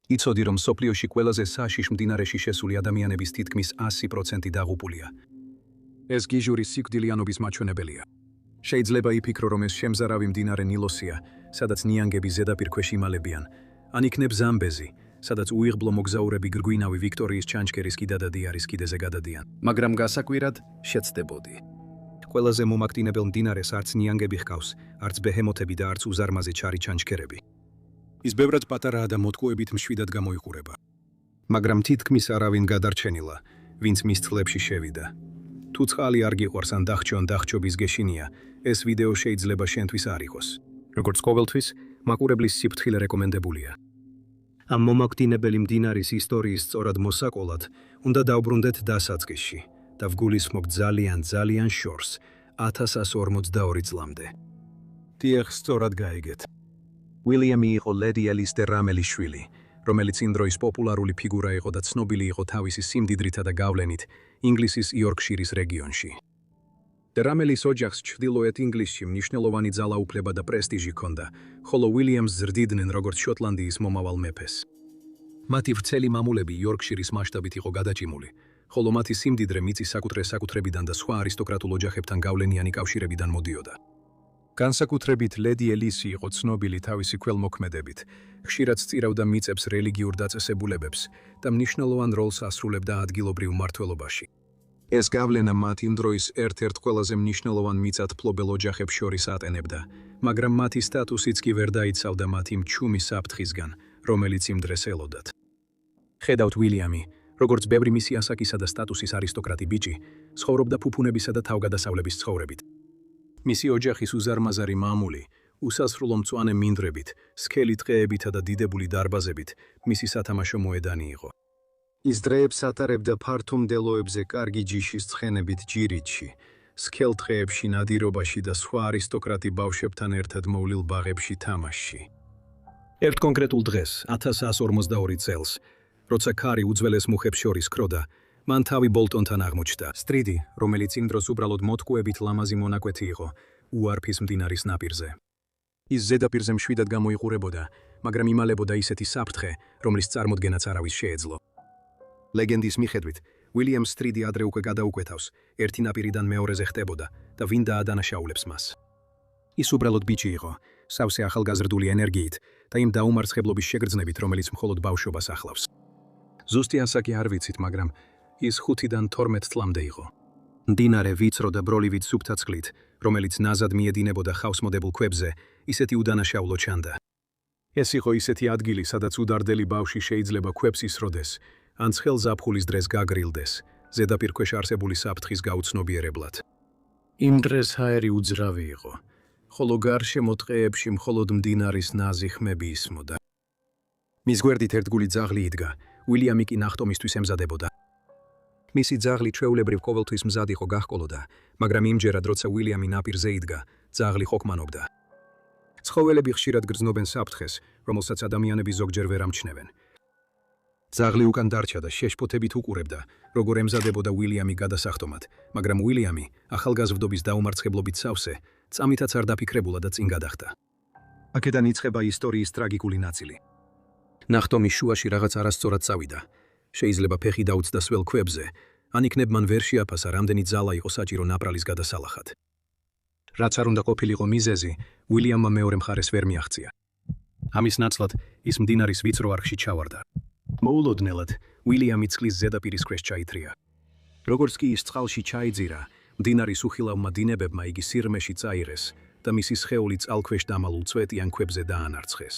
იცოდი, რომ სოფლიოში ყველაზე საშიშ მდინარეში შესული ადამიანების თითქმის 100% დაღუპულია. ეს გიჟური სიკვდილიანობის მაჩვენებელია. შეიძლება იფიქრო, რომ ეს შემზარავი მდინარე ნილოსია, სადაც ნიანგები ზედაპირ ქვეშ იმალებიან, ან იქნებ ზამბეზი, სადაც უიღბლო მოგზაურები გრგვინავი ვიქტორიის ჩანჩქერის კიდადადიარის კიდეზე გადადიან. მაგრამ გასაკვირად შეცდებოდი. ყველაზე მომაქტინებელ მდინარეს არც ნიანგები ჰყავს, არც ბეჰემოთები და არც უზარმაზი ჩარი ჩანჩქერები. ის ბევრად პატარაა და მოტკუებით მშვიდად გამოიყურება. მაგრამ თითქმის არავინ გადარჩენილა, ვინც მის წყლებში შევიდა. თუ წყალი არ გიყვარს ან დახრჩობის გეშინია, ეს ვიდეო შეიძლება შენთვის არ იყოს. როგორც ყოველთვის, მაყურებლის სიფრთხილე რეკომენდებულია. ამ მომაქტინებელი მდინარის ისტორიის სწორად მოსაყოლად, უნდა დავბრუნდეთ დასაწყისში და ვგულისხმობთ ძალიან შორს 1142 წლამდე. დიახ, სწორად გაიგეთ. უილიამი იყო ლედი ელის დე რამელის შვილი, რომელიც იმ დროის პოპულარული ფიგურა იყო და ცნობილი იყო თავისი სიმდიდრითა და გავლენით ინგლისის იორკშირის რეგიონში. დე რამელის ოჯახს ჩრდილოეთ ინგლისში მნიშვნელოვანი ძალაუფლება და პრესტიჟი ჰქონდა, ხოლო უილიამს ზრდიდნენ როგორც შოტლანდიის მომავალ მეფეს. მათი ვრცელი მამულები იორკშირის მასშტაბით იყო გადაჭიმული, ხოლო მათი სიმდიდრე მიწის საკუთრებიდან და სხვა არისტოკრატულ ოჯახებთან გავლენიანი კავშირებიდან მოდიოდა. განსაკუთრებით ლედი ელისი იყო ცნობილი თავისი ქველმოქმედებით, ხშირად სწირავდა მიწებს რელიგიურ დაწესებულებებს და მნიშვნელოვან როლს ასრულებდა ადგილობრივ მმართველობაში. ეს გავლენა მათ იმ დროის ერთ-ერთ ყველაზე მნიშვნელოვან მიწათმფლობელ ოჯახებს შორის ატენებდა, მაგრამ მათი სტატუსიც კი ვერ დაიცავდა მათ იმ ჩუმი საფრთხისგან, რომელიც იმ დღეს ელოდათ. ხედავთ უილიამი, როგორც ბევრი მისი ასაკისა და სტატუსის არისტოკრატი ბიჭი, ცხოვრობდა ფუფუნებისა და თავგადასავლების ცხოვრებით. მისი ოჯახის უზარმაზარი მამული, უსასრულო მწვანე მინდვრებით, სქელი ტყეებითა და დიდებული დარბაზებით, მისი სათამაშო მოედანი იყო. ის დღეებს ატარებდა ფართო მდელოებზე კარგი ჯიშის ცხენებით ჯირითში, სქელ ტყეებში ნადირობაში და სხვა არისტოკრატი ბავშვებთან ერთად მოვლილ ბაღებში თამაშში. ერთ კონკრეტულ დღეს, 1142 წელს, როცა ქარი უძველეს მუხებს შორის ქროდა, მან თავი ბოლტონთან აღმოჩნდა. სტრიდი, რომელიც იმ დროს უბრალოდ მოტკუებით ლამაზი მონაკვეთი იყო, უარფის მდინარის ნაპირზე. ის ზედაპირზე მშვიდად გამოიყურებოდა, მაგრამ იმალებოდა ისეთი საფრთხე, რომლის წარმოდგენაც არავის შეეძლო. ლეგენდის მიხედვით, უილიამ სტრიდი ადრე უკვე გადაუკვეთავს, ერთი ნაპირიდან მეორეზე ხტებოდა და ვინ დაადანაშაულებს მას. ის უბრალოდ ბიჭი იყო, სავსე ახალგაზრდული ენერგიით და იმ დაუმარცხებლობის შეგრძნებით, რომელიც მხოლოდ ბავშვობას ახლავს. ზუსტი ასაკი არ ვიცით, მაგრამ ის 5-დან 12 წლამდე იყო. მდინარე ვიწრო და ბროლივით სუფთა წყლით, რომელიც ნაზად მიედინებოდა ხავსმოდებულ ქვებზე, ისეთი უდანაშაულო ჩანდა. ეს იყო ისეთი ადგილი, სადაც უდარდელი ბავშვი შეიძლება ქვებს ისროდეს, ან ცხელ ზაფხულის დღეს გაგრილდეს, ზედაპირ ქვეშ არსებული საფრთხის გაუცნობიერებლად. იმ დღეს ჰაერი უძრავი იყო, ხოლო გარშემო ტყეებში მხოლოდ მდინარის ნაზი ხმები ისმოდა. მის გვერდით ერთგული ძაღლი იდგა, უილიამი კი ნახტომისთვის ემზადებოდა. მისი ძაღლი ჩვეულებრივ ყოველთვის მზად იყო გაჰყოლოდა, მაგრამ იმჯერად, როცა უილიამი ნაპირზე იდგა, ძაღლი ხოქმანობდა. ცხოველები ხშირად გრძნობენ საფრთხეს, რომელსაც ადამიანები ზოგჯერ ვერ ამჩნევენ. ძაღლი უკან დარჩა და შეშფოთებით უყურებდა, როგორ ემზადებოდა უილიამი გადასახტომად, მაგრამ უილიამი, ახალგაზრდობის დაუმარცხებლობით სავსე, წამითაც არ დაფიქრებულა და წინ გადახტა. აქედან იწყება ისტორიის ტრაგიკული ნაწილი. ნახტომის შუაში რაღაც არასწორად წავიდა. შეიძლება ფეხი დაუწდა სველ ქვებზე, ან იქნებ მან ვერ შეაფასა, რამდენი ძალა იყო საჭირო ნაპრალის გადასალახად. რაც არ უნდა ყოფილიყო მიზეზი, უილიამმა მეორე მხარეს ვერ მიაღწია. ამის ნაცვლად ის მდინარის ვიწრო არხში ჩავარდა. მოულოდნელად, უილიამი წყლის ზედაპირის ქვეშ ჩაითრია. როგორც კი ის წყალში ჩაიძირა, მდინარის უხილავმა დინებებმა იგი სირმეში წაირეს და მისი სხეული წყალქვეშ დამალულ წვეტიან ქვებზე დაანარცხეს.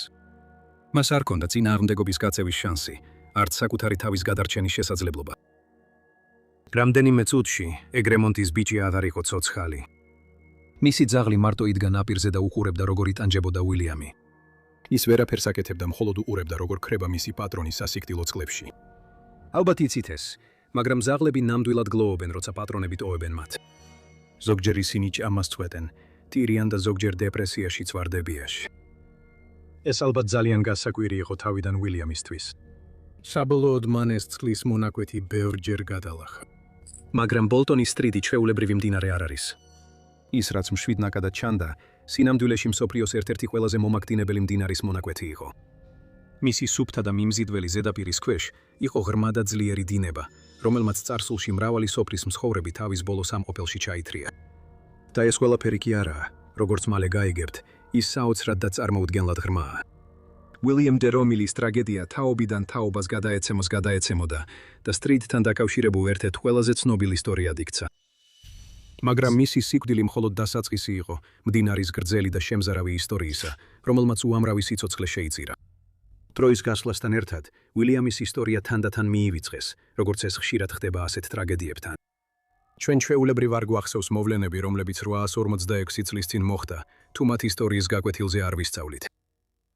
მას არ ჰქონდა წინააღმდეგობის გაწევის შანსი, არც საკუთარი თავის გადარჩენის შესაძლებლობა. რამდენიმე წუთში ეგრემონტის ბიჭი აღარ იყო ცოცხალი. მისი ძაღლი მარტო იდგა ნაპირზე და უყურებდა, როგორ იტანჯებოდა უილიამი. ის ვერაფერს აკეთებდა, მხოლოდ უყურებდა, როგორ ქრება მისი პატრონი სასიკვდილო წყლებში. ალბათ იცით ეს, მაგრამ ძაღლები ნამდვილად გლოვობენ, როცა პატრონები ტოვებენ მათ. ზოგჯერ ისინი ჭამას წვეტენ, ტირიან და ზოგჯერ დეპრესიაში წვარდებიაში. ეს ალბათ ძალიან გასაკვირი იყო თავიდან უილიამისთვის. საბოლოოდ მან ეს წყლის მონაკვეთი ბევრჯერ გადალახა. მაგრამ ბოლტონის სტრიდი ჩვეულებრივი მდინარე არ არის. ის რაც მშვიდნაკადად ჩანდა, სინამდვილეში მსოფლიოს ერთ-ერთი ყველაზე მომაქტინებელი მდინარის მონაკვეთი იყო. მისი სუფთა და მიმზიდველი ზედაპირის ქვეშ იყო ღრმა და ძლიერი დინება, რომელმაც წარსულში მრავალი სოფლის მსხოვრები თავის ბოლოს ამ ყოფილში ჩაითრია. და ეს ყველაფერი კი არაა, როგორც მალე გაიგებთ, ის საოცრად და წარმოუდგენლად ღრმაა. William de Romilis ტრაგედია თაობიდან თაობას გადაეცემოდა და სტრიტთან დაკავშირებულ ერთ-ერთ ყველაზე ცნობილ ისტორიად იქცა. მაგრამ მისი სიკვდილი მხოლოდ დასაწყისი იყო მდინარის გრძელი და შემზარავი ისტორიისა, რომელმაც უამრავი სიცოცხლე შეიწირა. დროის გასვლასთან ერთად, უილიამის ისტორია თანდათან მიივიწყეს, როგორც ეს ხშირად ხდება ასეთ ტრაგედიებთან. ჩვენ ჩვეულებრივ არ გვახსოვს მოვლენები, რომლებიც 846 წლის წინ მოხდა, თუ მათ ისტორიის გაკვეთილზე არ ვისწავლით.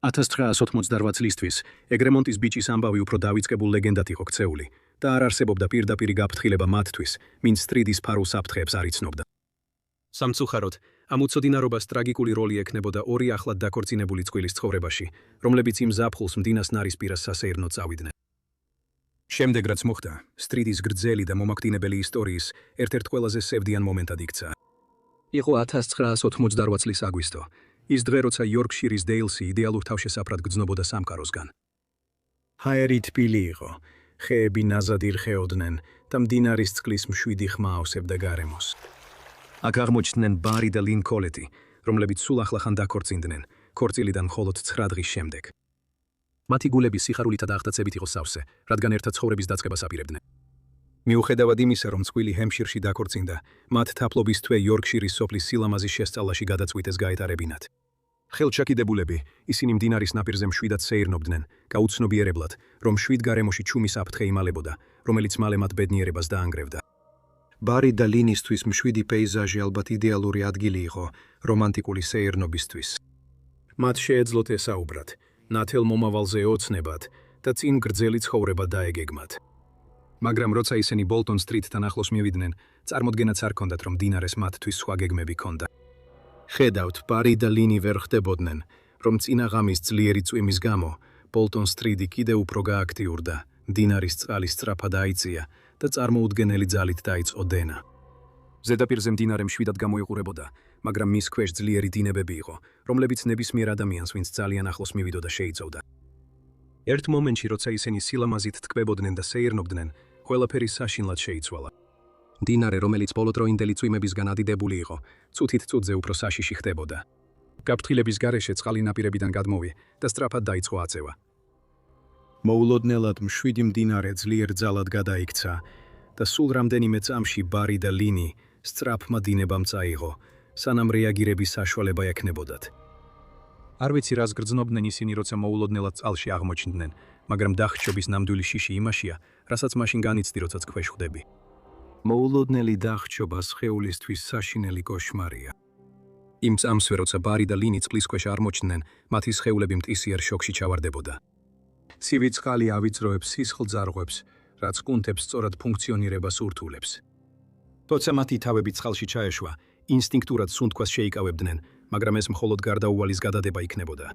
1988 წლისთვის ეგრემონტის ბიჭის ამბავი უფრო დავიწყებულ ლეგენდად იყო ქცეული და არ არსებობდა პირდაპირი გაფრთხილება მათთვის, ვინც სტრიტის ფარულ საფრთხეებს არ იცნობდა. სამწუხაროდ, ამ უცოდინარობას ტრაგიკული როლი ექნებოდა ორი ახლად დაქორწინებული წყვილის ცხოვრებაში, რომლებიც იმ ზაფხულს მდინას ნარისპირას სასეირნოდ წავიდნენ. შემდეგ რაც მოხდა, სტრიტის გრძელი და მომაკვდინებელი ისტორიის ერთ-ერთ ყველაზე სევდიან მომენტად იქცა. იყო 1988 წლის აგვისტო, ის დღე, როცა იორკშირის დეილსი იდეალურ თავშესაფრად გრძნობოდა სამყაროსგან. ჰაერი თბილი იყო, ხეები ნაზად ირხეოდნენ და მდინარის წყლის მშვიდი ხმა ავსებდა გარემოს. აქ აღმოჩნდნენ ბარი და ლინ კოლეტი, რომლებიც სულ ახლახან დაქორწინდნენ, ქორწილიდან მხოლოდ 9 დღის შემდეგ. მათი გულები სიხარულითა და აღტაცებით იყო სავსე, რადგან ერთად ცხოვრების დაწყებას აპირებდნენ. მიუხედავად იმისა, რომ წყვილი ჰემშირში დაქორწინდა, მათ თაფლობის თვე იორკშირის სოფლის სილამაზის შესწავლაში გადაწყვიტეს გაეტარებინათ. ხელჩაკიდებულები, ისინი მდინარის ნაპირზე მშვიდად სეირნობდნენ, გაუცნობიერებლად, რომ მშვიდ გარემოში ჩუმის აფრთხე იმალებოდა, რომელიც მალე მათ ბედნიერებას დაანგრევდა. ბარი და ლინისთვის მშვიდი პეიზაჟი ალბათ იდეალური ადგილი იყო რომანტიკული სეირნობისთვის. მათ შეეძლოთ ესაუბრათ, ნათელ მომავალზე ოცნებად და წინ გრძელი ცხოვრება დაეგეგმათ. მაგრამ როცა ისინი ბოლტონ სტრიტთან ახლოს მივიდნენ, წარმოდგენაც არ ჰქონდათ, რომ მდინარეს მათთვის სხვა გეგმები ჰქონდა. ხედავთ, ბარი და ლინი ვერ ხდებოდნენ, რომ წინა ღამის ძლიერი წვიმის გამო ბოლტონ სტრიტი კიდევ უფრო გააქტიურდა, მდინარის წყალი სწრაფად აიწია და წარმოუდგენელი ძალით დაიწყო დენა. ზედაპირზე მდინარე მშვიდად გამოიყურებოდა, მაგრამ მის ქვეშ ძლიერი დინებები იყო, რომლებიც ნებისმიერ ადამიანს, ვინც ძალიან ახლოს მივიდოდა, შეიწოვდა. ერთ მომენტში, როცა ისინი სილამაზით თქმებოდნენ და სეირნობდნენ, ყველაფერი საშინლად შეიცვალა. მდინარე, რომელიც ბოლოდროინდელი წვიმებისგან ადიდებული იყო, წუთით წუთზე უფრო საშიში ხდებოდა. გაფრთხილების გარეშე წყალი ნაპირებიდან გადმოვი და სწრაფად დაიწყო აწევა. მოულოდნელად მშვიდი მდინარე ძლიერ ძალად გადაიქცა და სულ რამდენიმე წამში ბარი და ლინი სწრაფმა დინებამ წაიღო, სანამ რეაგირების საშუალება ექნებოდათ. არ ვიცი რას გრძნობდნენ ისინი, როცა მოულოდნელად წყალში აღმოჩნდნენ, მაგრამ დახრჩობის ნამდვილი შიში იმაშია, რასაც მაშინ განიცდი, როდესაც ქვეშ ხვდები. მოულოდნელი დახრჩობა სხეულისთვის საშინელი კოშმარია. იმ წამსვე, როცა ბარი და ლინი წყლის ქვეშ აღმოჩნდნენ, მათი სხეულები მტისიერ შოკში ჩავარდებოდა. ცივი წყალი ავიწროებს სისხლ ძარღვებს, რაც კუნთებს სწორად ფუნქციონირებას ურთულებს. თორსა მათი თავები წყალში ჩაეშვა, ინსტინქტურად სუნთქვას შეიკავებდნენ, მაგრამ ეს მხოლოდ გარდაუვალის გადადება იქნებოდა.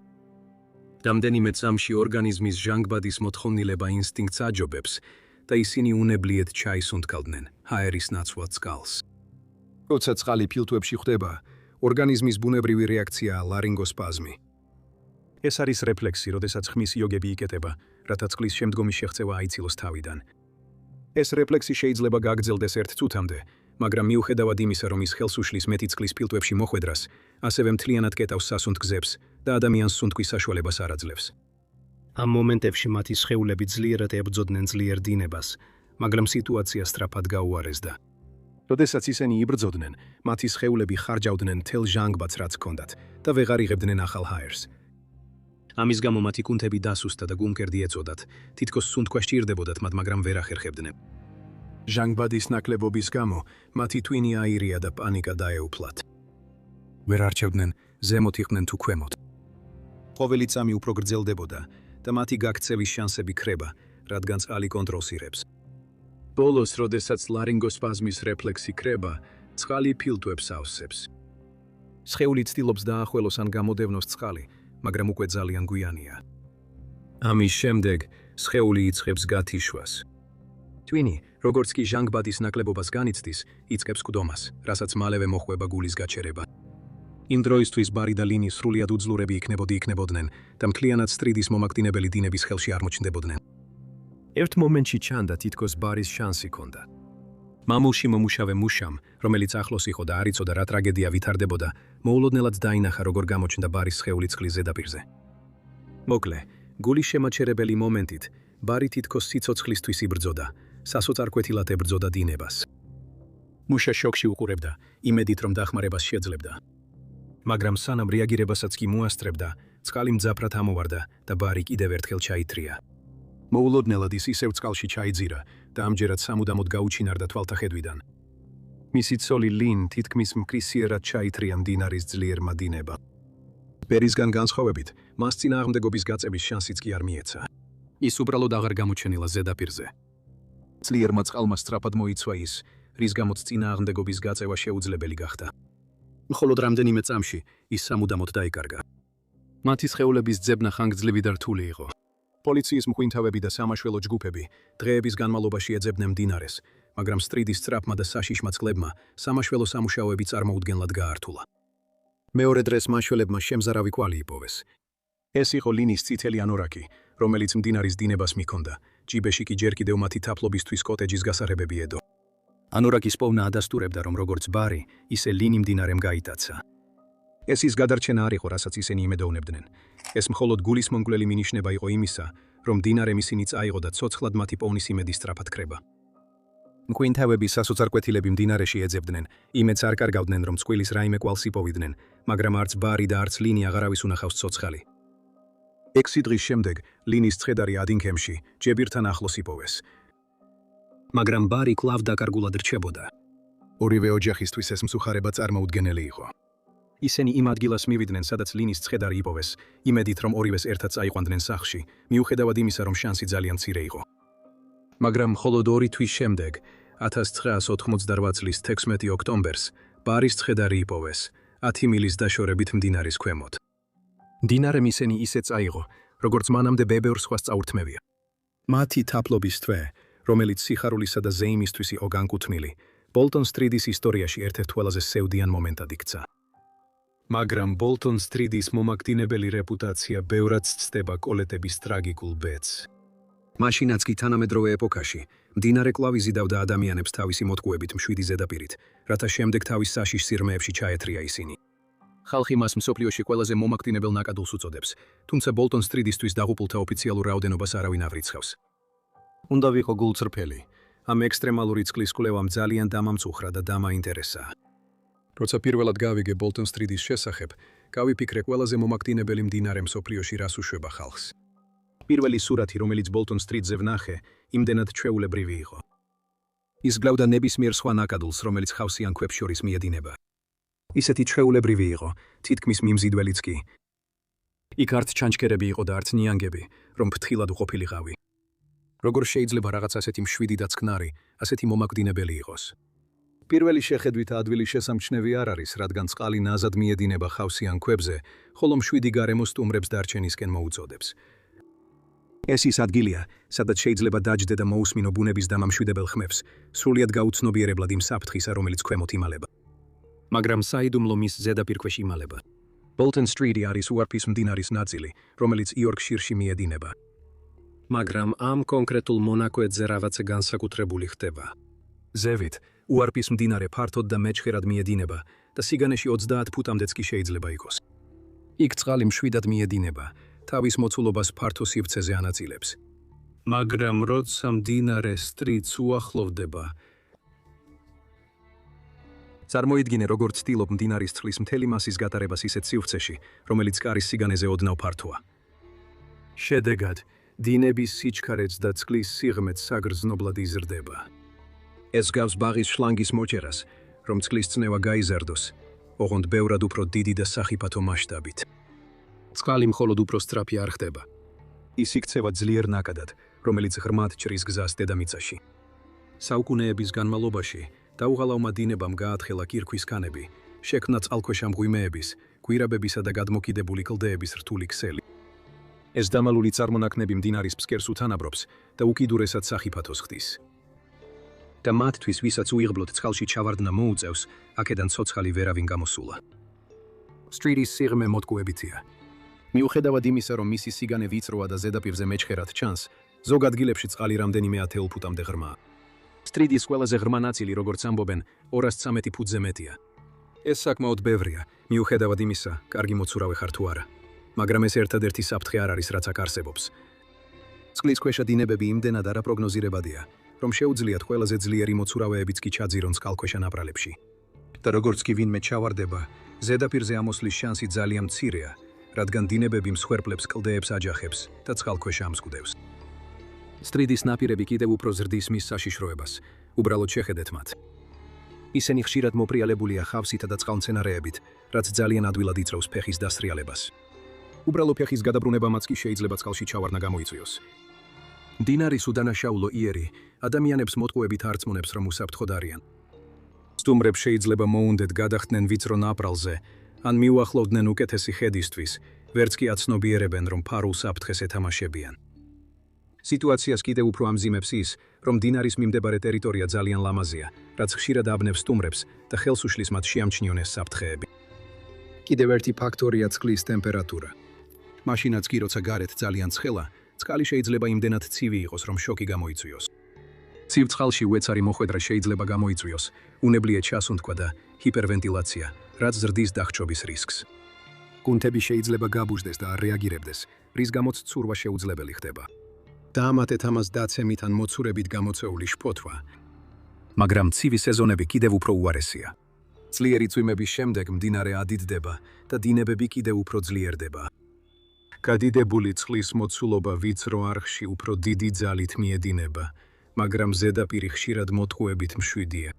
რამდენიმე წამში ორგანიზმის ჟანგბადის მოთხოვნილება ინსტინქტს აჯობებს და ისინი უნებლიეთ ჩაისუნთქავდნენ ჰაერის ნაცვლად წყალს. როცა წყალი ფილტვებში ხვდება, ორგანიზმის ბუნებრივი რეაქციაა ლარინგოსპაზმი. ეს არის რეფლექსი, როდესაც ხმის იოგები იკეტება, რათა წყლის შემდგომი შეღწევა აიცილოს თავიდან. ეს რეფლექსი შეიძლება გაგრძელდეს 1 წუთამდე, მაგრამ მიუხედავად იმისა, რომ ის ხელს უშლის მეტი წყლის ფილტვებში მოხვედრას, ასევე მთლიანად კეტავს სასუნთქზებს და ადამიანს სუნთქვის საშუალებას არ აძლევს. ამ მომენტებში მათი სხეულები ძლიერად ებრძოდნენ ძლიერ დინებას, მაგრამ სიტუაცია სწრაფად გაუარესდა. როდესაც ისინი იბრძოდნენ, მათი სხეულები ხარჯავდნენ მთელ ჟანგბადს, რაც ჰქონდათ, და ვეღარ იღებდნენ ახალ ჰაერს. ამის გამო მათი კუნთები დასუსტდა და გულმკერდი ეწოდათ, თითქოს სუნთქვა სჭირდებოდათ მათ, მაგრამ ვერ ახერხებდნენ. ჟანგბადის ნაკლებობის გამო მათი ტვინი აირია და პანიკა დაეუფლათ. ვერ არჩევდნენ, ზემოთ იყვნენ თუ ქვემოთ. ყოველი წამი უფრო გრძელდებოდა და მათი გაქცევის შანსები ქრება, რადგან წყალი კონტროლს იღებს. ბოლოს, როდესაც ლარინგოსპაზმის რეფლექსი ქრება, წყალი ფილტვებს ავსებს. სხეული ცდილობს დაახველოს ან გამოდევნოს წყალი, მაგრამ უკვე ძალიან გვიანია. ამის შემდეგ სხეული იწყებს გათიშვას. ტვინი, როგორც კი ჟანგბადის ნაკლებობას განიცდის, იწყებს კვდომას, რასაც მალევე მოხვება გულის გაჩერება. იმ დროისთვის ბარი და ლინი სრულიად უძლურები იქნებოდნენ და მთლიანად სტრიდის მომაგდინებელი დინების ხელში არ მოჩნდებოდნენ. ერთ მომენტში ჩანდა თითქოს ბარის შანსი ჰქონდა. მამულში მომუშავე მუშამ, რომელიც ახლოს იყო და არ იცოდა რა ტრაგედია ვითარდებოდა, მოულოდნელად დაინახა როგორ გამოჩნდა ბარის სხეული წყლის ზედაპირზე. მოკლე, გულის შემაჩერებელი მომენტით, ბარი თითქოს სიცოცხლისთვის იბრძოდა, სასოწარკვეთილად ებრძოდა დინებას. მუშა შოკში უყურებდა, იმედით რომ დახმარებას შეძლებდა. მაგრამ სანამ რეაგირებასაც კი მოასწრებდა, წყალი მძაფრად ამოვარდა და ბარი კიდევ ერთხელ ჩაითრია. მოულოდნელად ის ისევ წყალში ჩაიძირა და ამჯერად სამუდამოდ გაუჩინარდა თვალთახედვიდან. მისი ცოლი ლინ თითქმის მკრისიერად ჩაითრია მდინარის ძლიერმა დინებამ. ბერისგან განსხვავებით, მას წინააღმდეგობის გაწების შანსიც კი არ მიეცა. ის უბრალოდ აღარ გამოჩენილა ზედაპირზე. ძლიერმა წყალმა სწრაფად მოიცვა ის, რის გამოც წინააღმდეგობის გაწევა შეუძლებელი გახდა. მხოლოდ რამდენიმე წამში ის სამუდამოდ დაიკარგა. მათი სხეულების ძებნა ხანგრძლივი და რთული იყო. პოლიციის მხვინთავები და სამაშველო ჯგუფები დღეების განმავლობაში ეძებდნენ მდინარეს, მაგრამ სტრიდის სწრაფმა და საშიშმა წყლებმა სამაშველო სამუშაოები წარმოუდგენლად გაართულა. მეორე დღეს მაშველებმა შემზარავი კვალი იპოვეს. ეს იყო linis წითელი ანორაკი, რომელიც მდინარის დინებას მიჰქონდა, ჯიბეში კი ჯერ კიდევ მათი თაფლობისთვის კოტეჯის გასაღებები ედო. ანორაკის პოვნა ადასტურებდა, რომ როგორც ბარი, ისე ლინი მდინარემ გაიტაცა. ეს ის გადარჩენა არ იყო, რასაც ისინი იმედოვნებდნენ. ეს მხოლოდ გულისმომგვლელი მინიშნება იყო იმისა, რომ მდინარემ ისინი წაიღო და ცოცხლად მათი პოვნის იმედი სწრაფად ქრება. მკვინთავები სასოწარკვეთილები მდინარეში ეძებდნენ, იმედს არ კარგავდნენ, რომ წყვილის რაიმე კვალს იპოვიდნენ, მაგრამ არც ბარი და არც ლინი აღარავის უნახავს ცოცხალი. 6 დღის შემდეგ ლინის ცხედარი ადინქემში ჯებირთან ახლოს იპოვეს. მაგრამ ბარი კვლავ დაკარგულად რჩებოდა. ორივე ოჯახისთვის ეს მსუხარება წარმოუდგენელი იყო. ისინი იმ ადგილას მივიდნენ, სადაც ლინის ცხედარი იპოვეს, იმედით, რომ ორივეს ერთად წაიყვანდნენ სახლში, მიუხედავად იმისა, რომ შანსი ძალიან მცირე იყო. მაგრამ მხოლოდ 2 თვის შემდეგ, 1988 წლის 16 ოქტომბერს, ბარის ცხედარი იპოვეს, 10 მილის დაშორებით მდინარის ქვემოთ. მდინარემ ისინი ისე წაიღო, როგორც მანამდე ბევრ სხვა წაურთმევია. მათი თაფლობის თვე, რომელიც სიხარულისა და ზეიმისთვის იყო განკუთვნილი, ბოლტონ სტრიდის ისტორიაში ერთ-ერთ ყველაზე სევდიან მომენტად იქცა. მაგრამ ბოლტონ სტრიდის მომაგდინებელი რეპუტაცია ბევრად ცდება კოლეტების ტრაგიკულ ბედს. მაშინაც კი თანამედროვე ეპოქაში, მდინარე კვლავ იზიდავდა ადამიანებს თავისი მოტყუებით მშვიდი ზედაპირით, რათა შემდეგ თავის საშიშ სიღრმეებში ჩაეთრია ისინი. ხალხი მას მსოფლიოში ყველაზე მომაგდინებელ ნაკადულს უწოდებს, თუმცა ბოლტონ სტრიდისთვის დაღუპულთა ოფიციალურ რაოდენობას არავინ არ ირიცხავს. უნდა ვიყო გულწრფელი, ამ ექსტრემალური წყლის კვლევამ ძალიან დამამწუხრა და დამაინტერესა. როცა პირველად გავიგე ბოლტონ სტრიდის შესახებ, გავიფიქრე ყველაზე მომაგდინებელი მდინარე მსოფლიოში რას უშვება ხალხს. პირველი სურათი, რომელიც ბოლტონ სტრიტზე ვნახე, იმდენად ჩვეულებრივი იყო. ის გლავდა ნებისმიერ სხვა ნაკადულს, რომელიც ხავსიან ქვებს შორის მიედინება. ისეთი ჩვეულებრივი იყო, თითქმის მიმზიდველიც კი. იქ არც ჩანჩქერები იყო და არც ნიანგები, რომ ფრთხილად უყოფილიყავი. როგორ შეიძლება რაღაც ასეთი მშვიდი და წყნარი, ასეთი მომაგდინებელი იყოს? პირველი შეხედვით ადვილი შესამჩნევი არ არის, რადგან წყალი ნაზად მიედინება ხავსიან ქვებზე, ხოლო მშვიდი გარემო სტუმრებს დარჩენისკენ მოუწოდებს. ეს ის ადგილია, სადაც შეიძლება დაჯდე და მოусმინო ბუნების დამამშვიდებელ ხმებს, სრულიად გაუცნობიერებლად იმ საფრთხისა, რომელიც ქვემოთ იმალება. მაგრამ საიდუმლო მის ზედაპირქვეშ იმალება. ბოლტონ სტრიტი არის უარფის მდინარის ნაწილი, რომელიც იორკშირში მიედინება. მაგრამ ამ კონკრეტულ მონაკვეთზე რაღაცა განსაკუთრებული ხდება. ზევით, უარფის მდინარე ფართოდ და მეჩხერად მიედინება და სიგანეში 30 ფუტამდეც კი შეიძლება იყოს. იქ წყალი მშვიდად მიედინება, თავის მოცულობას ფართო სივრცეზე ანაწილებს. მაგრამ როცა მდინარე სტრიტს უახლოვდება, წარმოიდგინე, როგორ ცდილობ მდინარის წყლის მთელი მასის გატარებას ისეთ სივრცეში, რომელიც კარის სიგანეზე ოდნავ ფართოა. შედეგად, დინების სიჩქარეც და წყლის სიღრმეც საგრძნობლად იზრდება. ეს გავს ბაღის შლანგის მოჭერას, რომ წყლის წნევა გაიზარდოს, ოღონდ ბევრად უფრო დიდი და სახიფათო მასშტაბით. წყალი მხოლოდ უფრო სწრაფი არ ხდება. ის იქცევა ძლიერ ნაკადად, რომელიც ღრმად ჭრის გზას დედამიწაში. საუკუნეების განმავლობაში დაუღალავმა დინებამ გაათხელა კირქვის ქანები, შექმნა წყალქვეშა მღვიმეების, გვირაბებისა და გადმოკიდებული კლდეების რთული ქსელი. ეს დამალული წარმონაქმნები მდინარის ფსკერს უთანაბრობს და უკიდურესად სახიფათოს ხდის. და მათთვის, ვისაც უიღბლოდ წყალში ჩავარდნა მოუწევს, აქედან ცოცხალი ვერავინ გამოსულა. სტრიტის სიღრმე მოტკუებითია. მიუხედავად იმისა, რომ მისი სიგანე ვიწროა და ზედაპირზე მეჩხერად ჩანს, ზოგ ადგილებში წყალი რამდენიმე 10 ფუტამდე ღრმაა. სტრიტის ყველაზე ღრმა ნაწილი, როგორც ამბობენ, 213 ფუტზე მეტია. ეს საკმაოდ ბევრია, მიუხედავად იმისა, კარგი მოცურავე ხარ თუ არა. მაგრამ ეს ერთადერთი საფრთხე არ არის, რაც აქ არსებობს. წყლის ქვეშა დინებები იმდენად არაპროგნოზირებადია, რომ შეუძლიათ ყველაზე ძლიერი მოცურავეებიც კი ჩაძირონ წყალქვეშა ნაპრალებში. და როგორც კი ვინმე ჩავარდება, ზედაპირზე ამოსვლის შანსი ძალიან მცირეა, რადგან დინებები მსხვერპლებს კლდეებს აჯახებს და წყალქვეშა ამსკვდევს. სტრიტის ნაპირები კიდევ უფრო ზრდის მის საშიშროებას, უბრალოდ შეხედეთ მათ. ისინი ხშირად მოპრიალებულია ხავსითა და წყალმცენარეებით, რაც ძალიან ადვილად იწვევს ფეხის დასრიალებას. უბრალო ფეხის გადაბრუნებამაც კი შეიძლება წყალში ჩავარდნა გამოიწვიოს. მდინარის უდანაშაულო იერი ადამიანებს მოტყუებით არწმუნებს, რომ უსაფრთხოდ არიან. სტუმრებს შეიძლება მოუნდეთ გადახდნენ ვიწრო ნაპრალზე, ან მიუახლოვდნენ უკეთესი ხედისთვის, ვერც კი აცნობიერებენ, რომ ფარულ საფრთხეს ეთამაშებიან. სიტუაციას კიდევ უფრო ამძიმებს ის, რომ მდინარის მიმდებარე ტერიტორია ძალიან ლამაზია, რაც ხშირად აბნევს სტუმრებს და ხელს უშლის მათ შეამჩნიონ ეს საფრთხეები. კიდევ ერთი ფაქტორია წყლის ტემპერატურა. მაშინაც კი როცა გარეთ ძალიან ცხელა, წყალი შეიძლება იმდენად ცივი იყოს, რომ შოკი გამოიწვიოს. ცივ წყალში უეცარი მოხვედრა შეიძლება გამოიწვიოს, უნებლიე ჩასუნთქვა და ჰიპერვენტილაცია, რაც ზრდის დახრჩობის რისკს. კუნთები შეიძლება გაბუჟდეს და არ რეაგირებდეს, რის გამოც ცურვა შეუძლებელი ხდება. დაამატეთ ამას დაცემით ან მოცურებით გამოწვეული შფოთვა. მაგრამ ცივი სეზონები კიდევ უფრო უარესია. ძლიერი წვიმების შემდეგ მდინარე ადიდდება და დინებები კიდევ უფრო ძლიერდება. გადიდებული წყლის მოცულობა ვიწრო არხში უფრო დიდი ძალით მიედინება, მაგრამ ზედაპირი ხშირად მოტყუებით მშვიდია.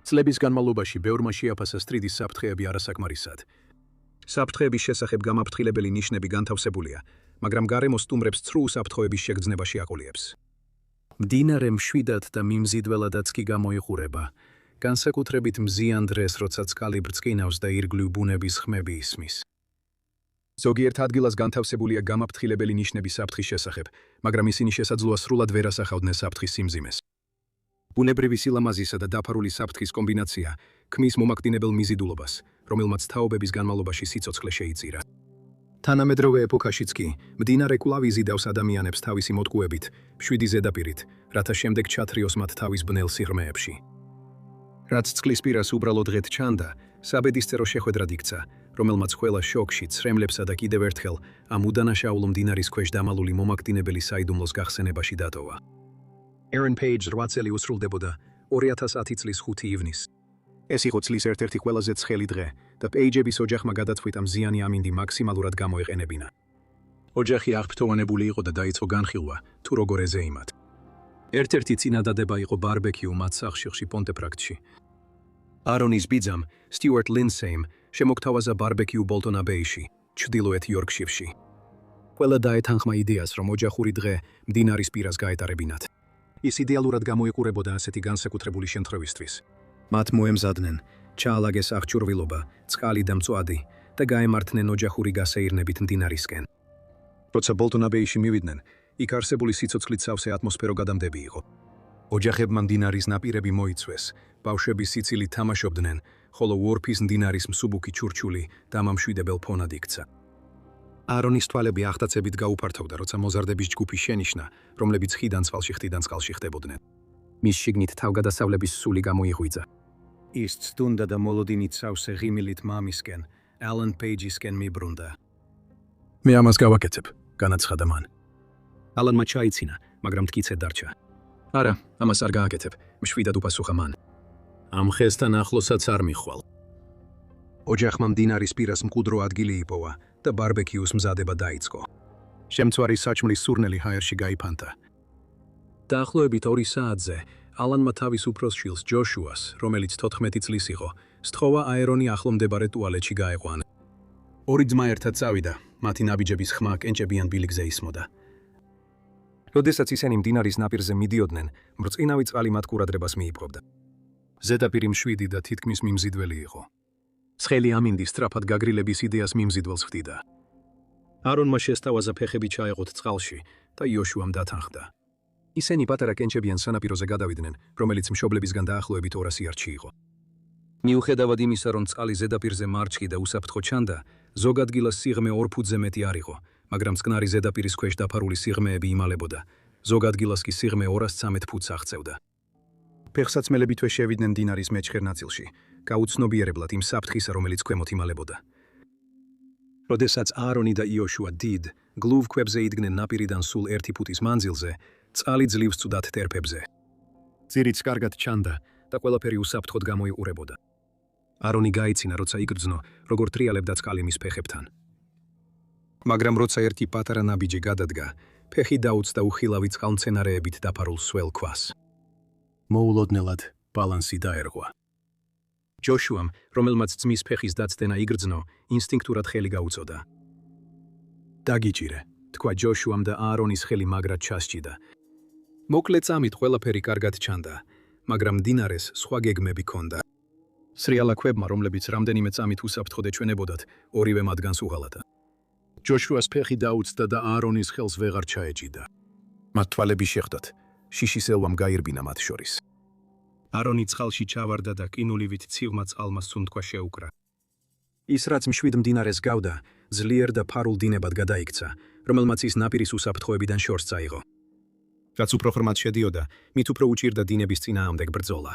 წლების განმავლობაში ბევრმა შეაფასა სტრიტის საფრთხეები არასაკმარისად. საფრთხეების შესახებ გამაფრთხილებელი ნიშნები განთავსებულია, მაგრამ გარემო სტუმრებს ცრუ უსაფრთხოების შეგრძნება შეაყოლიებს. მდინარე მშვიდად და მიმზიდველადაც კი გამოიყურება, განსაკუთრებით მზიან დღეს, როცა წყალი ბრწყინავს და ირგვლივ ბუნების ხმები ისმის. ზოგიერთ ადგილას განთავსებულია გამაფრთხილებელი ნიშნები საფრთხის შესახებ, მაგრამ ისინი შესაძლოა სრულად ვერ ასახავდნენ საფრთხის სიმძიმეს. ბუნებრივი სილამაზისა და დაფარული საფრთხის კომბინაცია ქმნის მომაკვდინებელ მიზიდულობას, რომელმაც თაობების განმავლობაში სიცოცხლე შეიწირა. თანამედროვე ეპოქაშიც კი მდინარე კვლავ იზიდავს ადამიანებს თავისი მოტყუებით, მშვიდი ზედაპირით, რათა შემდეგ ჩათრიოს მათ თავის ბნელ სიღრმეებში. რაც წყლის პირას უბრალოდ დღეთ ჩანდა, საბედისწერო შეხვედრად იქცა, რომელმაც ყველა შოკში, ცრემლებსა და კიდევ ერთხელ ამ უდანაშაულო მდინარის ქვეშ დამალული მომაკვდინებელი საიდუმლოს გახსენებაში დატოვა. Aaron Page 8 წელი უსრულდებოდა 2010 წლის 5 ივნისს. ეს იყო წლის ერთ-ერთი ყველაზე ცხელი დღე და პეიჯების ოჯახმა გადაწყვიტა მზიანი ამინდი მაქსიმალურად გამოეყენებინა. ოჯახი აღფრთოვანებული იყო და დაიწყო განხილვა, თუ როგორ ეზეიმათ. ერთ-ერთი წინადადება იყო ბარბეკიუ მათ სახლში პონტეპრაქტში. არონის ბიძამ, სტიუარტ ლინსეიმ, შემოგთავაზა ბარბეკიუ ბოლტონა ბეიში, ჩრდილოეთ იორკშირში. ყველა დაეთანხმა იდეას, რომ ოჯახური დღე მდინარის პირას გაეტარებინათ. ის იდეალურად გამოიყურებოდა ასეთი განსაკუთრებული შემთხვევისთვის. მათ მოემზადნენ, ჩაალაგეს აღჭურვილობა, წყალი და მწვადი და გაემართნენ ოჯახური გასეირნებით მდინარისკენ. როცა ბოლტონა ბეიში მივიდნენ, იქ არსებული სიცოცხლით სავსე ატმოსფერო გადამდები იყო. ოჯახებმა მდინარის ნაპირები მოიცვეს, ბავშვები სიცილით თამაშობდნენ, ხოლო უორფის მდინარის მსუბუქი ჩურჩული დამამშვიდებელ ფონად იქცა. არონის თვალები აღტაცებით გაუფართოვდა, როცა მოზარდების ჯგუფი შენიშნა, რომლებიც ხიდან წყალში ხდებოდნენ. მის შიგნით თავგადასავლების სული გამოიღვიძა. ის ცდუნდა და მოლოდინით სავსე ღიმილით მამისკენ, ალენ პეიჯისკენ მიბრუნდა. მე ამას გავაკეთებ, განაცხადა მან. ალანმა ჩაიცინა, მაგრამ მტკიცედ დარჩა. არა, ამას არ გააკეთებ, მშვიდად უპასუხა მან. ამ ხესთან ახლოსაც არ მიხვალ. ოჯახმა მდინარის პირას მყუდრო ადგილი იპოვა და ბარბეკიუს მზადება დაიწყო. შემცვარი საჭმლის სურნელი ჰაერში გაიფანტა. დაახლოებით 2 საათზე ალანმა თავის უფროს შვილს ჯოშუას, რომელიც 14 წლის იყო, სთხოვა აერონი ახლო მდებარე ტუალეტში გაეყვანა. ორი ძმა ერთად წავიდა, მათი ნაბიჯების ხმა კენჭებიან ბილიკზე ისმოდა. როდესაც ისინი მდინარის ნაპირზე მიდიოდნენ, მრწინავი წყალი მათ ყურადღებას მიიპყრობდა. ზედაპირი მშვიდი და თითქმის მიმზიდველი იყო. ცხელი ამინდი სწრაფად გაგრილების იდეას მიმზიდველს ხდიდა. არონმა შესთავაზა ფეხები ჩაეყოთ წყალში და იოშუამ დათანხმდა. ისინი პატარა კენჭებიან სანაპიროზე გადავიდნენ, რომელიც მშობლებისგან დაახლოებით 200 იარდში იყო. მიუხედავად იმისა, რომ წყალი ზედაპირზე მარჩხი და უსაფრთხო ჩანდა, ზოგ ადგილას სიღრმე 2 ფუტზე მეტი არ იყო, მაგრამ წყნარი ზედაპირის ქვეშ დაფარული სიღრმეები იმალებოდა. ზოგ ადგილას კი სიღრმე 213 ფუტს აღწევდა. ფეხსაცმელები თვე შევიდნენ მდინარის მეჩხერ ნაწილში, გაუცნობიერებლად იმ საფრთხისა, რომელიც ქვემოთ იმალებოდა. როდესაც აარონი და იოშუა დიდ, გლუვ ქვებზე იდგნენ ნაპირიდან სულ 1 ფუტის მანძილზე, წყალი ძლივს წვდათ ტერფებზე. ძირიც კარგად ჩანდა და ყველაფერი უსაფრთხოდ გამოიყურებოდა. აარონი გაიცინა, როცა იგრძნო, როგორ ტრიალებდა წყალი მის ფეხებთან. მაგრამ როცა ერთი პატარა ნაბიჯი გადადგა, ფეხი დაუწდა უხილავი წყალმცენარეებით დაფარულ სველ ქვას. მოულოდნელად ბალანსი დაერღვა. ჯოშუამ, რომელმაც ძმის ფეხის დაცდენა იგრძნო, ინსტინქტურად ხელი გაუწოდა. დაგიჭირე, თქვა ჯოშუამ და აარონის ხელი მაგრად ჩასჭიდა. მოკლე წამით ყველაფერი კარგად ჩანდა, მაგრამ მდინარეს სხვა გეგმები ჰქონდა. სრიალა ქვებმა, რომლებიც რამდენიმე წამით უსაფრთხოდ ეჩვენებოდათ, ორივე მათგანს უღალატა. ჯოშუას ფეხი დაუწდა და აარონის ხელს ვეღარ ჩაეჭიდა. მათ თვალები შეხვდათ, შიშის ელვამ გაირბინა მათ შორის. აარონი წყალში ჩავარდა და ყინულივით ცივმა წყალმა სუნთქვა შეუკრა. ის რაც მშვიდ მდინარეს გავდა, ძლიერ და ფარულ დინებად გადაიქცა, რომელმაც ის ნაპირის უსაფრთხოებიდან შორს წაიღო. რაც უფრო ღრმად შედიოდა, მით უფრო უჭირდა დინების წინააღმდეგ ბრძოლა.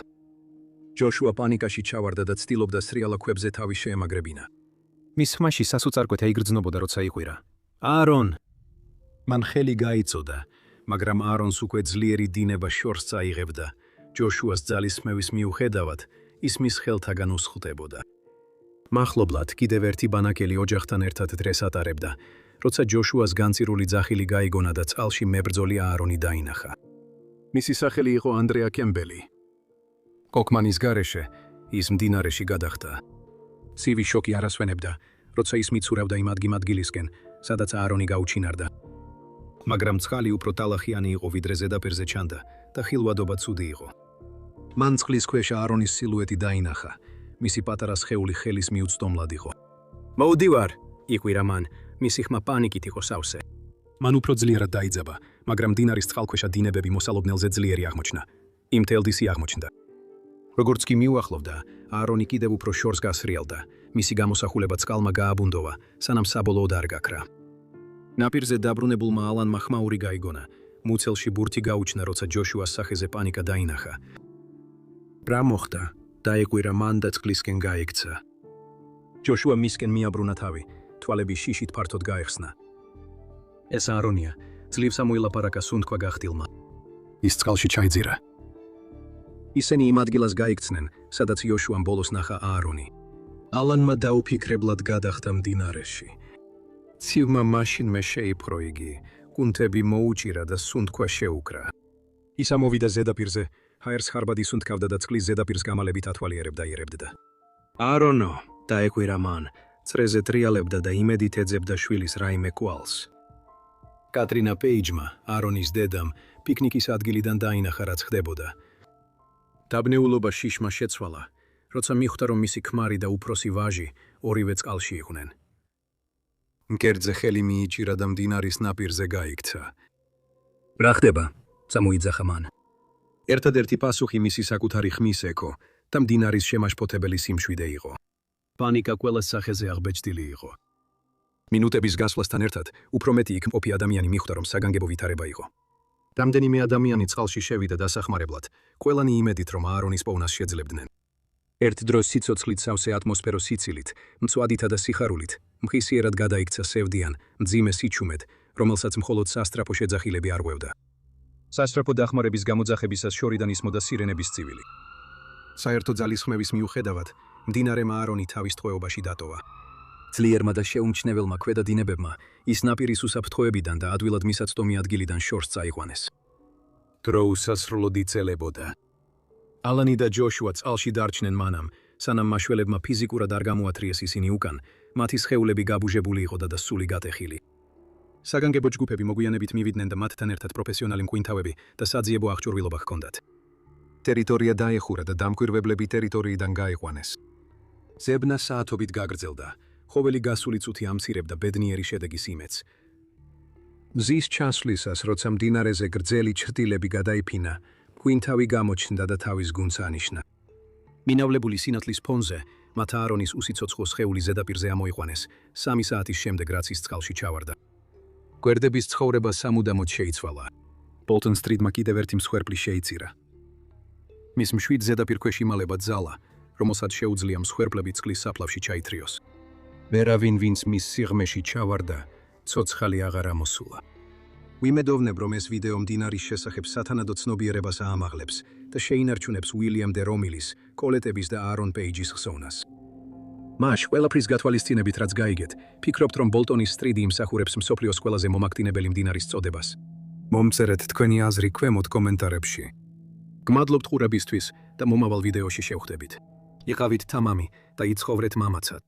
ჯოშუა პანიკაში ჩავარდა და ცდილობდა სრიალა ქვებზე თავი შეემაგრებინა. მის ხმაში სასუწარკვეთა იგრძნობოდა, როცა იყვირა. აარონ! მან ხელი გაიწოდა, მაგრამ აარონს უკვე ძლიერი დინება შორს წაიღებდა. ჯოშუას ძალისხმევის მიუხედავად, ის მის ხელთაგან უსხლტებოდა. მახლობლად კიდევ ერთი ბანაკელი ოჯახთან ერთად დღეს ატარებდა, როცა ჯოშუას განწირული ძახილი გაიგონა და წყალში მებრძოლი აარონი დაინახა. მისი სახელი იყო ანდრეა კემბელი. კოკმანის გარეშე ის მდინარეში გადახტა. ცივი შოკი არასვენებდა, როცა ის მიცურავდა იმ ადგილისკენ, სადაც აარონი გაუჩინარდა. მაგრამ წყალი უფრო ტალახიანი იყო, ვიდრე ზედაპირზე ჩანდა და ხილვადობა ცუდი იყო. მან წყლის ქვეშ აარონის სილუეტი დაინახა, მისი პატარა სხეული ხელის მიუწვდომლად იყო. მოვდივარ, იყვირა მან, მისი ხმა პანიკით იყო სავსე. მან უფრო ძლიერად დაიძაბა, მაგრამ მდინარის წყალქვეშა დინებები მოსალოდნელზე ძლიერი აღმოჩნდა. იმ თელდისი აღმოჩნდა. როგორც კი მიუახლოვდა, აარონი კიდევ უფრო შორს გასრიალდა, მისი გამოსახულება წყალმა გააბუნდოვა, სანამ საბოლოოდ არ გაქრა. ნაპირზე დაბრუნებულმა ალანმა ხმაური გაიგონა, მუცელში ბურთი გაუჩნა, როცა ჯოშუას სახეზე პანიკა დაინახა. რა მოხდა? დაეკვირა მან და წყლისკენ გაიქცა. ჯოშუა მისკენ მიაბრუნა თავი, თვალები შიშით ფართოდ გაეხსნა. ეს აარონია, ძლივს ამოილაპარაკა სუნთქვა გახდილმა. ის წყალში ჩაიძირა. ისინი იმ ადგილას გაიქცნენ, სადაც იოშუამ ბოლოს ნახა აარონი. ალანმა დაუფიქრებლად გადახტა მდინარეში. ცივმა მაშინმე შეიპყრო იგი, კუნთები მოუჭირა და სუნთქვა შეუკრა. ის ამოვიდა ზედაპირზე, ჰაერს ხარბად ისუნთქავდა და წყლის ზედაპირს გამალებით ათვალიერებდა იერებდა. აარონო, დაეკვირა მან, წრეზე ტრიალებდა და იმედით ეძებდა შვილის რაიმე კვალს. კატრინა პეიჯმა, აარონის დედამ, პიკნიკის ადგილიდან დაინახა, რაც ხდებოდა. დაბნეულობა შიშმა შეცვალა, როცა მიხვდა, რომ მისი ქმარი და უფროსი ვაჟი ორივე წყალში იყვნენ. მკერდზე ხელი მიიჭირა და მდინარის ნაპირზე გაიქცა. რა ხდება? წამოიძახა მან. ერთადერთი პასუხი მისი საკუთარი ხმის ექო და მდინარის შემაშფოთებელი სიმშვიდე იყო. პანიკა ყველას სახეზე აღბეჭდილი იყო. მინუტების გასვლასთან ერთად, უფრო მეტი იქ მყოფი ადამიანი მიხვდა, რომ საგანგებო ვითარება იყო. რამდენიმე ადამიანი წყალში შევიდა დასახმარებლად, ყველანი იმედით, რომ აარონის პოვნას შეძლებდნენ. ერთ დროს სიცოცხლით სავსე ატმოსფეროს სიცილით, მწვადითა და სიხარულით, მხისიერად გადაიქცა სევდიან, მძიმე სიჩუმედ, რომელსაც მხოლოდ სასტრაფო შეძახილები არ ღვევდა. სასტრაფო დახმარების გამოძახებისას შორიდან ისმოდა სირენების წივილი. საერთო ძალისხმევის მიუხედავად, მდინარემ აარონი თავის ტყვეობაში დატოვა. ძლიერმა და შეუმჩნეველმა ქვედა დინებებმა ის ნაპირის უსაფრთხოებიდან და ადვილად მისაწვდომი ადგილიდან შორს წაიყვანეს. დრო უსასრულოდ იწელებოდა. ალანი და ჯოშუა წყალში დარჩნენ მანამ, სანამ მაშველებმა ფიზიკურად არ გამოათრიეს ისინი უკან, მათი სხეულები გაბუჟებული იყო და სული გატეხილი. საგანგებო ჯგუფები მოგვიანებით მივიდნენ და მათთან ერთად პროფესიონალი მკვინთავები და საძიებო აღჭურვილობა ჰქონდათ. ტერიტორია დაეხურა და დამკვირვებლები ტერიტორიიდან გაიყვანეს. ზებნა საათობით გაგრძელდა. ხოველი გასული წუთი ამცირებდა ბედნიერი შედეგის იმედს. მზის ჩასვლისას, როცა მდინარეზე გრძელი ჩრდილები გადაიფინა, მკვინთავი გამოჩნდა და თავის გუნდს ანიშნა. მინავლებული სინათლის ფონზე მათ აარონის უსიცოცხლო სხეული ზედაპირზე ამოიყვანეს 3 საათის შემდეგ, რაც ის წყალში ჩავარდა. გვერდების ცხოვრება სამუდამოდ შეიცვალა. ბოლტონ სტრიტმა კიდევ ერთი მსხვერპლი შეიწირა. მის მშვიდ ზედაპირქვეშ იმალება ძალა, რომელსაც შეუძლია მსხვერპლები წყლის საფლავში ჩაითრიოს. ვერავინ, ვინც მის სიღრმეში ჩავარდა, ცოცხალი აღარ ამოსულა. ვიმედოვნებ, რომ ეს ვიდეო მდინარის შესახებ სათანადო ცნობიერებას აამაღლებს და შეინარჩუნებს უილიამ დე რომილის, კოლეტების და აარონ პეიჯის ხსოვნას. მაშ, ყველაფრის გათვალისწინებით, რაც გაიგეთ, ფიქრობთ, რომ ბოლტონის სტრიტი იმსახურებს მსოფლიოს ყველაზე მომაქტინებელი მდინარის წოდებას. მომწერეთ თქვენი აზრი ქვემოთ კომენტარებში. გმადლობთ ყურებისთვის და მომავალ ვიდეოში შევხვდებით. იყავით თამამი და იცხოვრეთ მამაცად.